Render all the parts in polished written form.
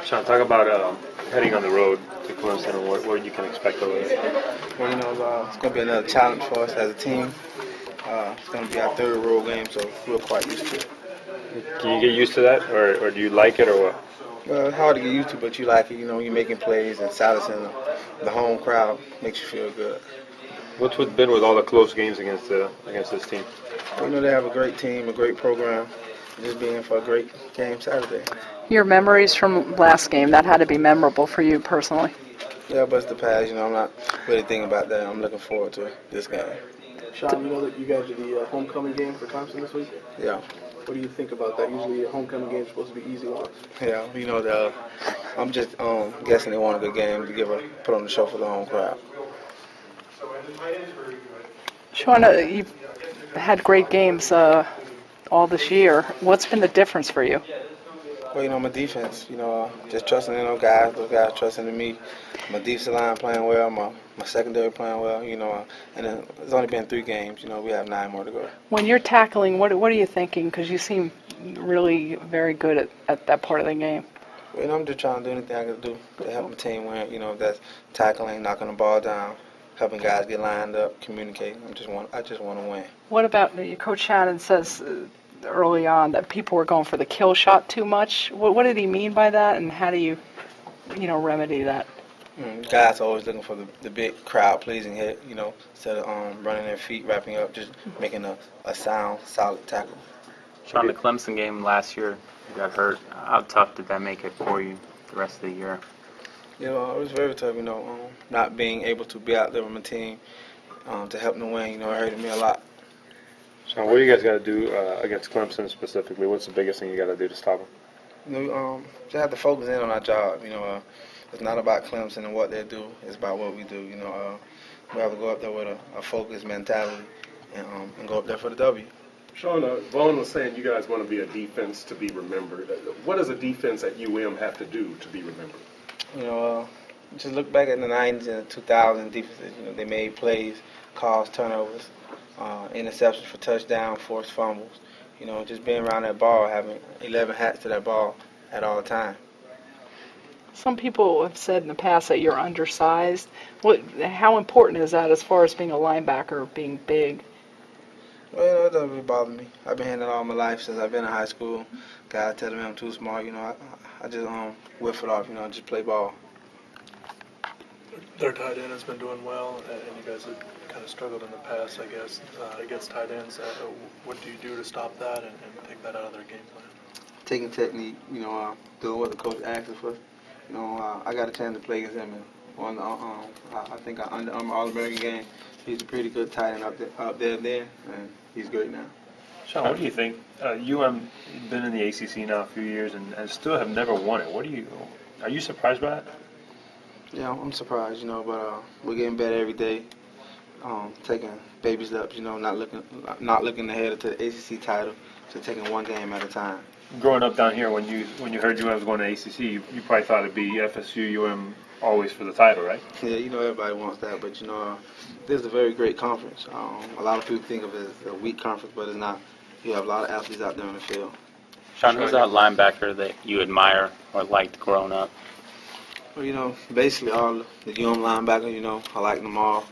Sean, talk about heading on the road to Clemson and what you can expect over there. Well, it's going to be another challenge for us as a team. It's going to be our third road game, so we're quite used to it. Can you get used to that, or do you like it, or what? Well, it's hard to get used to, but you like it. You're making plays and silencing the home crowd makes you feel good. What's been with all the close games against this team? Well, they have a great team, a great program. Just being for a great game Saturday. Your memories from last game, that had to be memorable for you personally. Yeah, but it's the past. I'm not really thinking about that. I'm looking forward to this game. Sean, you know that you guys are the homecoming game for Thompson this week? Yeah. What do you think about that? Usually a homecoming game is supposed to be easy ones. Yeah, I'm just guessing they want a good game to put on the show for the home crowd. Sean, you've had great games all this year. What's been the difference for you? Well, my defense, just trusting in those guys trusting in me. My defensive line playing well, my secondary playing well, and then it's only been 3 games, we have 9 more to go. When you're tackling, what are you thinking? Because you seem really very good at that part of the game. Well, I'm just trying to do anything I can do to help my team win, that's tackling, knocking the ball down, helping guys get lined up, communicating. I just want to win. What about Coach Shannon says early on that people were going for the kill shot too much? What did he mean by that, and how do you remedy that? Guys are always looking for the big crowd-pleasing hit, instead of running their feet, wrapping up, just making a sound, solid tackle. Sean, the Clemson game last year, you got hurt. How tough did that make it for you the rest of the year? It was very tough, not being able to be out there with my team to help them win, it hurted me a lot. So what do you guys got to do against Clemson specifically? What's the biggest thing you got to do to stop them? Just have to focus in on our job. It's not about Clemson and what they do. It's about what we do. We have to go up there with a focused mentality and go up there for the W. Sean, Vaughn was saying you guys want to be a defense to be remembered. What does a defense at UM have to do to be remembered? Just look back at the 90s and 2000 defenses. They made plays, caused turnovers, interceptions for touchdown, forced fumbles. Just being around that ball, having 11 hats to that ball at all times. Some people have said in the past that you're undersized. How important is that as far as being a linebacker, being big? Well, it doesn't really bother me. I've been hearing it all my life since I've been in high school. Guys telling me I'm too small. I just whiff it off. Just play ball. Their tight end has been doing well, and you guys have kind of struggled in the past, I guess, against tight ends. What do you do to stop that and take that out of their game plan? Taking technique, doing what the coach asks us for. I got a chance to play against him on the, I think our Under Armour All-American game. He's a pretty good tight end up there, and he's great now. Sean, what do you think? UM been in the ACC now a few years and still have never won it. Are you surprised by that? Yeah, I'm surprised, but we're getting better every day. Taking baby steps, not looking ahead to the ACC title, just taking one game at a time. Growing up down here, when you heard UM was going to ACC, you probably thought it'd be FSU, UM always for the title, right? Yeah, everybody wants that, but this is a very great conference. A lot of people think of it as a weak conference, but it's not. You have a lot of athletes out there on the field. Sean, who's that linebacker that you admire or liked growing up? Well, basically all the UM linebackers, I like them all,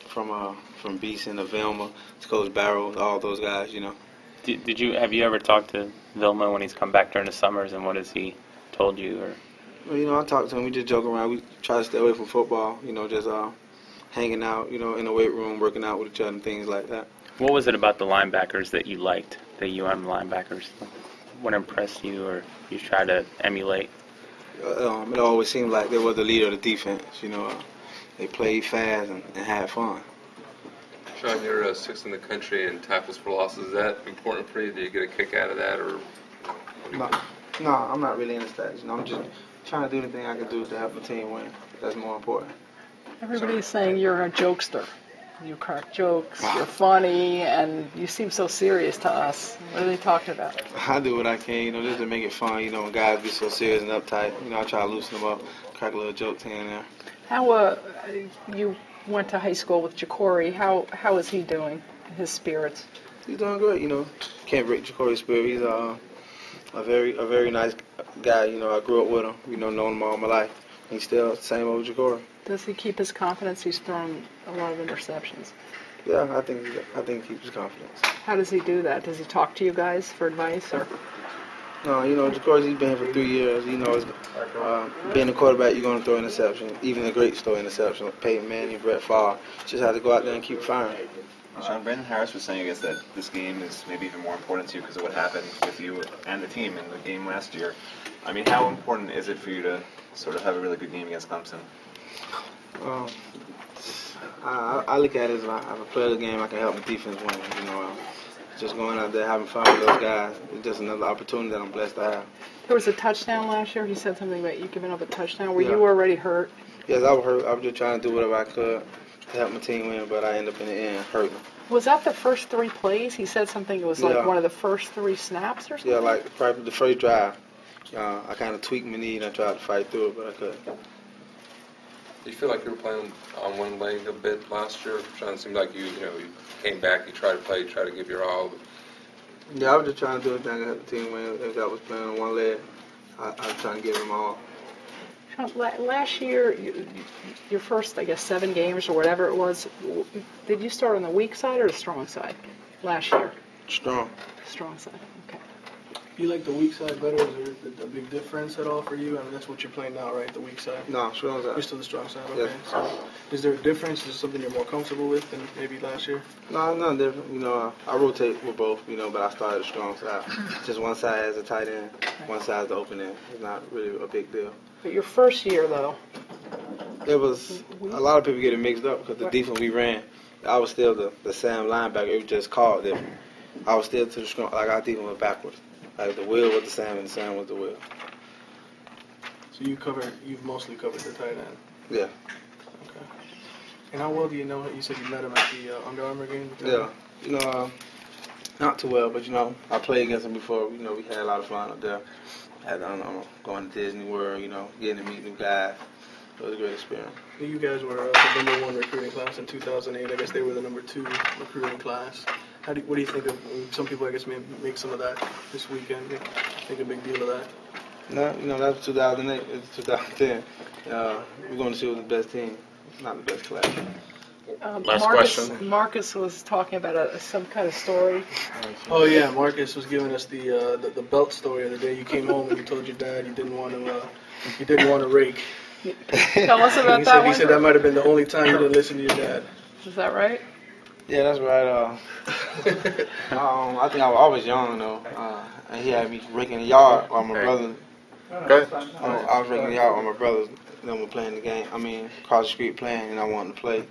from Beeson to Vilma to Coach Barrow, all those guys, Have you ever talked to Vilma when he's come back during the summers, and what has he told you? Or? Well, I talk to him. We just joke around. We try to stay away from football. Just hanging out. In the weight room, working out with each other and things like that. What was it about the linebackers that you liked, the UM linebackers? What impressed you, or you tried to emulate? It always seemed like they were the leader of the defense. They played fast and had fun. Sean, you're sixth in the country in tackles for losses. Is that important for you? Do you get a kick out of that, or? No, I'm not really into stats. I'm just trying to do anything I can do to help the team win. That's more important. Everybody's saying you're a jokester. You crack jokes, you're funny, and you seem so serious to us. What are they talking about? I do what I can, just to make it fun. When guys be so serious and uptight, I try to loosen them up, crack a little jokes here and there. How you went to high school with Ja'Cory. How is he doing? His spirits? He's doing great. Can't break Ja'Cory's spirit. He's a very nice guy, I grew up with him, knowing him all my life. He's still the same old Jacory. Does he keep his confidence? He's thrown a lot of interceptions. Yeah, I think he keeps his confidence. How does he do that? Does he talk to you guys for advice, or? No, Jacory, he's been here for 3 years. Being a quarterback, you're going to throw interception. Even the greats throw interception. Peyton Manning, Brett Favre. Just have to go out there and keep firing. Sean, Brandon Harris was saying, I guess, that this game is maybe even more important to you because of what happened with you and the team in the game last year. I mean, how important is it for you to sort of have a really good game against Clemson? I look at it as if I play the game, I can help my defense win. Just going out there having fun with those guys. It's just another opportunity that I'm blessed to have. There was a touchdown last year. He said something about you giving up a touchdown. Were Yeah. you already hurt? Yes, I was hurt. I was just trying to do whatever I could to help my team win, but I ended up in the end hurting. Was that the first 3 plays? He said something. It was like Yeah. one of the first 3 snaps or something. Yeah, like probably the first drive. I kind of tweaked my knee and I tried to fight through it, but I couldn't. Do you feel like you were playing on one leg a bit last year? It seemed like you came back, you tried to play, you tried to give your all. Yeah, I was just trying to do everything to help the team win. If I was playing on one leg, I was trying to give them all. Last year, your first, I guess, 7 games or whatever it was, did you start on the weak side or the strong side last year? Strong. Strong side, okay. You like the weak side better? Is there a big difference at all for you? I mean, that's what you're playing now, right? The weak side. No, strong You're side. still the strong side, Yeah. okay. So, is there a difference? Is it something you're more comfortable with than maybe last year? No, nothing different. I rotate with both, but I started the strong side. Just one side has a tight end, one side has the open end. It's not really a big deal. But your first year, though, It was, a lot of people get it mixed up because the defense we ran, I was still the Sam linebacker. It was just called different. I was still to the strong, like our defense went backwards. Like the Will was the Sam and the Sam was the Will. So you've mostly covered the tight end. Yeah. Okay. And how well do you know? You said you met him at the Under Armour game. Yeah. Not too well, but I played against him before. We had a lot of fun up there. I don't know, going to Disney World, getting to meet new guys. It was a great experience. You guys were the number 1 recruiting class in 2008. I guess they were the number 2 recruiting class. What do you think of? Some people, I guess, may make some of that this weekend. Make a big deal of that. No, that was 2008. It's 2010. We're going to see who's the best team, not the best class. Last question. Marcus was talking about some kind of story. Oh yeah, Marcus was giving us the belt story the day you came home and you told your dad you didn't want to rake. Tell us about He that one. said that might have been the only time you didn't listen to your dad. Is that right? Yeah, that's right. I think I was young though, and he had me raking the yard while my brother. I was raking the yard while my brothers were playing the game. Across the street playing, and I wanted to play.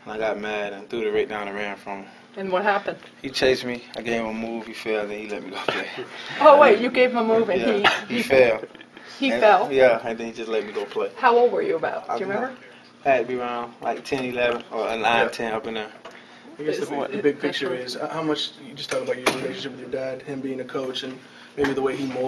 And I got mad and threw the rake down and ran from him. And what happened? He chased me. I gave him a move. He fell. Then he let me go play. Oh wait, you gave him a move and Yeah, he fell. he And- fell. Yeah, and then he just let me go play. How old were you about? Do you remember? I had to be around like 10, 11, or 9, 10 up in there. I guess the big picture is how much you just talk about your relationship with your dad, him being a coach, and maybe the way he molded